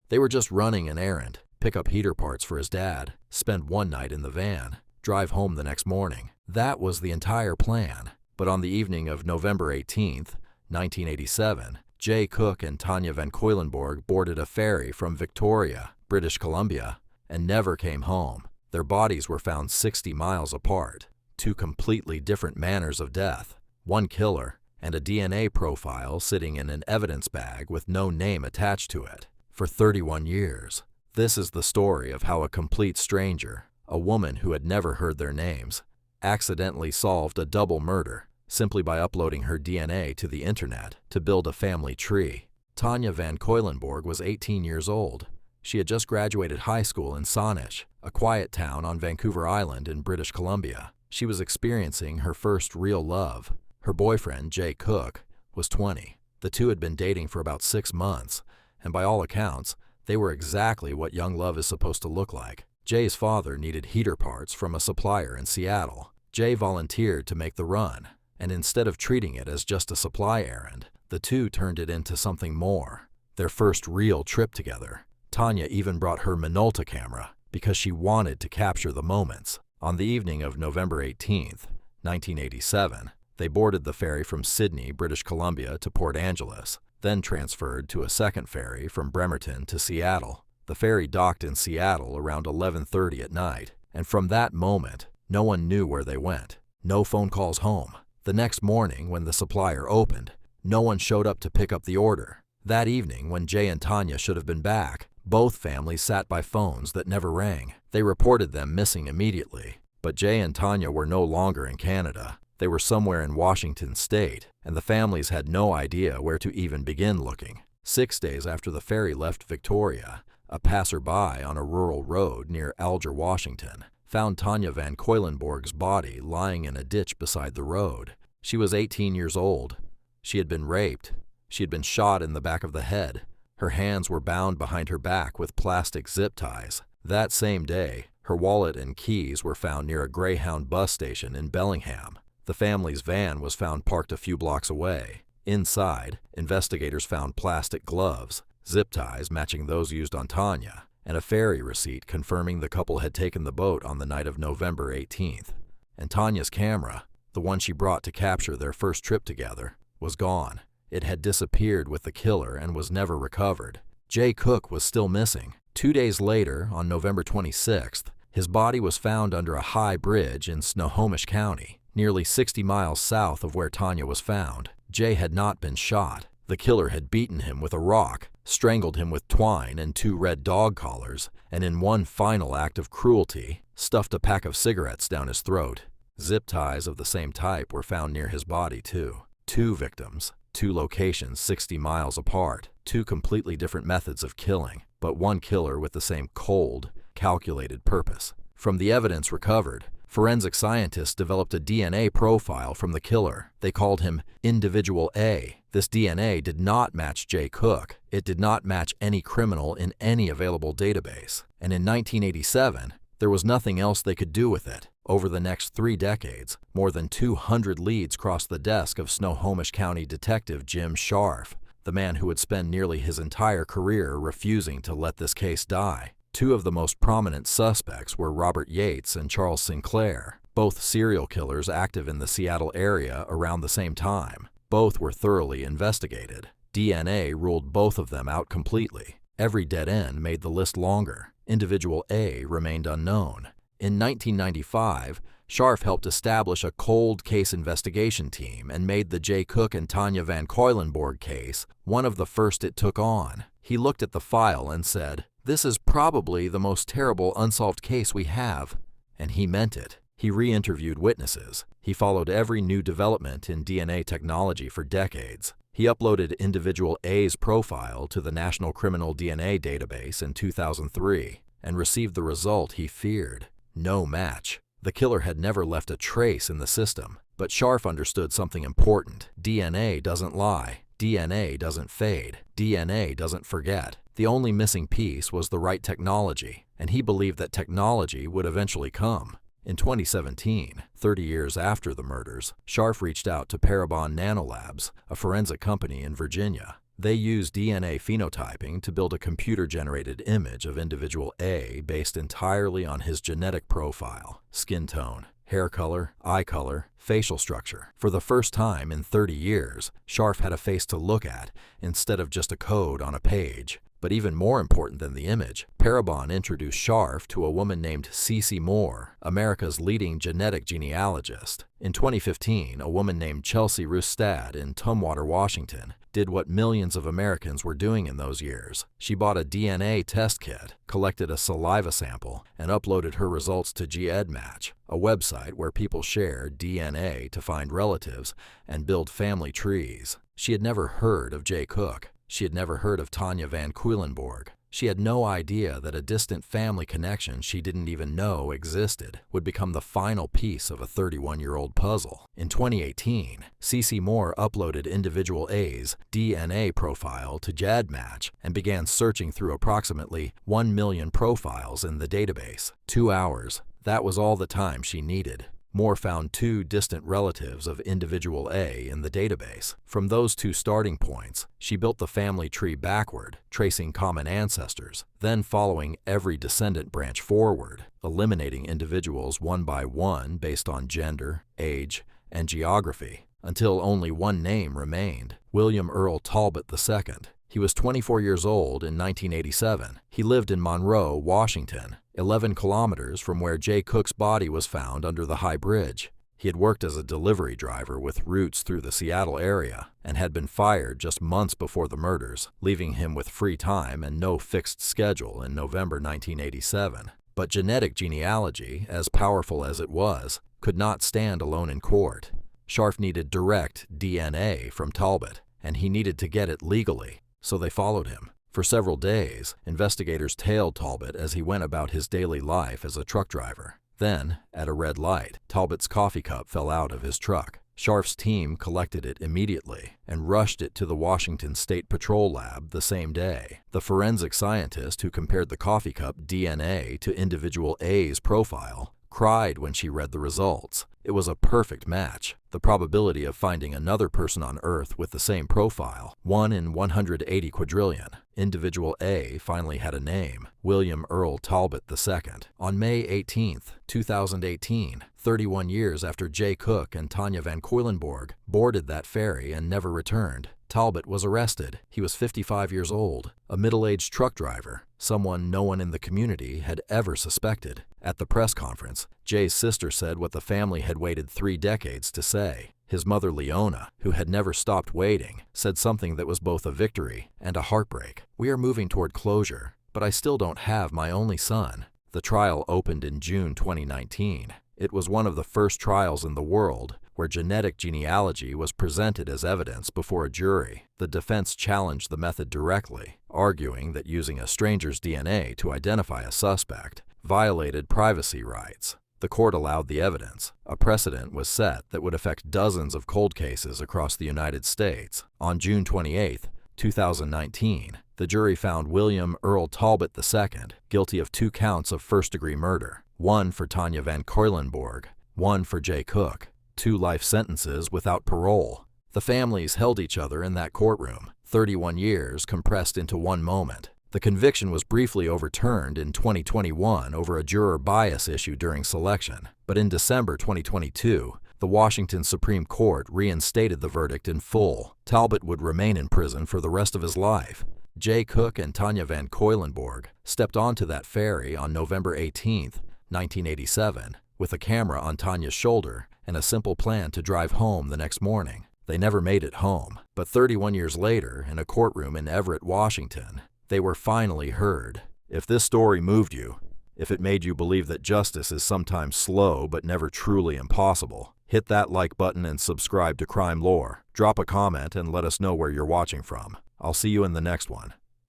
They were just running an errand, pick up heater parts for his dad, spend one night in the van, drive home the next morning. That was the entire plan. But on the evening of November 18th, 1987, Jay Cook and Tanya Van Cuylenborg boarded a ferry from Victoria, British Columbia, and never came home. Their bodies were found 60 miles apart. Two completely different manners of death, one killer, and a DNA profile sitting in an evidence bag with no name attached to it. For 31 years. This is the story of how a complete stranger, a woman who had never heard their names, accidentally solved a double murder simply by uploading her DNA to the internet to build a family tree. Tanya Van Cuylenborg was 18 years old. She had just graduated high school in Saanich, a quiet town on Vancouver Island in British Columbia. She was experiencing her first real love. Her boyfriend, Jay Cook, was 20. The two had been dating for about 6 months, and by all accounts, they were exactly what young love is supposed to look like. Jay's father needed heater parts from a supplier in Seattle. Jay volunteered to make the run, and instead of treating it as just a supply errand, the two turned it into something more. Their first real trip together. Tanya even brought her Minolta camera because she wanted to capture the moments. On the evening of November 18th, 1987, they boarded the ferry from Sydney, British Columbia to Port Angeles, then transferred to a second ferry from Bremerton to Seattle. The ferry docked in Seattle around 11:30 at night, and from that moment, no one knew where they went. No phone calls home. The next morning, when the supplier opened, no one showed up to pick up the order. That evening, when Jay and Tanya should have been back, both families sat by phones that never rang. They reported them missing immediately. But Jay and Tanya were no longer in Canada. They were somewhere in Washington state, and the families had no idea where to even begin looking. 6 days after the ferry left Victoria, a passerby on a rural road near Alger, Washington, found Tanya Van Cuylenborg's body lying in a ditch beside the road. She was 18 years old. She had been raped. She had been shot in the back of the head. Her hands were bound behind her back with plastic zip ties. That same day, her wallet and keys were found near a Greyhound bus station in Bellingham. The family's van was found parked a few blocks away. Inside, investigators found plastic gloves, zip ties matching those used on Tanya, and a ferry receipt confirming the couple had taken the boat on the night of November 18th. And Tanya's camera, the one she brought to capture their first trip together, was gone. It had disappeared with the killer and was never recovered. Jay Cook was still missing. 2 days later, on November 26th, his body was found under a high bridge in Snohomish County, nearly 60 miles south of where Tanya was found. Jay had not been shot. The killer had beaten him with a rock, strangled him with twine and 2 red dog collars, and in one final act of cruelty, stuffed a pack of cigarettes down his throat. Zip ties of the same type were found near his body, too. 2 victims, 2 locations 60 miles apart, 2 completely different methods of killing, but one killer with the same cold, calculated purpose. From the evidence recovered, forensic scientists developed a DNA profile from the killer. They called him Individual A. This DNA did not match Jay Cook. It did not match any criminal in any available database. And in 1987, there was nothing else they could do with it. Over the next 3 decades, more than 200 leads crossed the desk of Snohomish County Detective Jim Scharf, the man who would spend nearly his entire career refusing to let this case die. 2 of the most prominent suspects were Robert Yates and Charles Sinclair, both serial killers active in the Seattle area around the same time. Both were thoroughly investigated. DNA ruled both of them out completely. Every dead end made the list longer. Individual A remained unknown. In 1995, Scharf helped establish a cold case investigation team and made the Jay Cook and Tanya Van Cuylenborg case one of the first it took on. He looked at the file and said, "This is probably the most terrible unsolved case we have." And he meant it. He re-interviewed witnesses. He followed every new development in DNA technology for decades. He uploaded Individual A's profile to the National Criminal DNA Database in 2003 and received the result he feared: no match. The killer had never left a trace in the system. But Scharf understood something important. DNA doesn't lie. DNA doesn't fade. DNA doesn't forget. The only missing piece was the right technology, and he believed that technology would eventually come. In 2017, 30 years after the murders, Scharf reached out to Parabon Nanolabs, a forensic company in Virginia. They used DNA phenotyping to build a computer-generated image of individual A based entirely on his genetic profile, skin tone, hair color, eye color, facial structure. For the first time in 30 years, Scharf had a face to look at instead of just a code on a page. But even more important than the image, Parabon introduced Scharf to a woman named Cece Moore, America's leading genetic genealogist. In 2015, a woman named Chelsea Rustad in Tumwater, Washington, did what millions of Americans were doing in those years. She bought a DNA test kit, collected a saliva sample, and uploaded her results to GEDmatch, a website where people share DNA to find relatives and build family trees. She had never heard of Jay Cook. She had never heard of Tanya van Cuylenborg. She had no idea that a distant family connection she didn't even know existed would become the final piece of a 31-year-old puzzle. In 2018, Cece Moore uploaded individual A's DNA profile to GEDmatch and began searching through approximately 1 million profiles in the database. 2 hours. That was all the time she needed. Moore found 2 distant relatives of individual A in the database. From those 2 starting points, she built the family tree backward, tracing common ancestors, then following every descendant branch forward, eliminating individuals one by one based on gender, age, and geography, until only one name remained: William Earl Talbot II. He was 24 years old in 1987. He lived in Monroe, Washington, 11 kilometers from where Jay Cook's body was found under the High Bridge. He had worked as a delivery driver with roots through the Seattle area and had been fired just months before the murders, leaving him with free time and no fixed schedule in November 1987. But genetic genealogy, as powerful as it was, could not stand alone in court. Scharf needed direct DNA from Talbot, and he needed to get it legally, so they followed him. For several days, investigators tailed Talbot as he went about his daily life as a truck driver. Then, at a red light, Talbot's coffee cup fell out of his truck. Scharf's team collected it immediately and rushed it to the Washington State Patrol Lab the same day. The forensic scientist who compared the coffee cup DNA to individual A's profile cried when she read the results. It was a perfect match. The probability of finding another person on Earth with the same profile, 1 in 180 quadrillion. Individual A finally had a name: William Earl Talbot II. On May 18, 2018, 31 years after Jay Cook and Tanya van Cuylenborg boarded that ferry and never returned, Talbot was arrested. He was 55 years old, a middle-aged truck driver, someone no one in the community had ever suspected. At the press conference, Jay's sister said what the family had waited 3 decades to say. His mother, Leona, who had never stopped waiting, said something that was both a victory and a heartbreak. "We are moving toward closure, but I still don't have my only son." The trial opened in June 2019. It was one of the first trials in the world where genetic genealogy was presented as evidence before a jury. The defense challenged the method directly, arguing that using a stranger's DNA to identify a suspect violated privacy rights. The court allowed the evidence. A precedent was set that would affect dozens of cold cases across the United States. On June 28, 2019, the jury found William Earl Talbot II guilty of 2 counts of first-degree murder, 1 for Tanya van Cuylenborg, 1 for Jay Cook, 2 life sentences without parole. The families held each other in that courtroom, 31 years compressed into one moment. The conviction was briefly overturned in 2021 over a juror bias issue during selection, but in December 2022, the Washington Supreme Court reinstated the verdict in full. Talbot would remain in prison for the rest of his life. Jay Cook and Tanya van Cuylenborg stepped onto that ferry on November 18, 1987, with a camera on Tanya's shoulder and a simple plan to drive home the next morning. They never made it home, but 31 years later, in a courtroom in Everett, Washington, they were finally heard. If this story moved you, if it made you believe that justice is sometimes slow but never truly impossible, hit that like button and subscribe to Crime Lore. Drop a comment and let us know where you're watching from. I'll see you in the next one.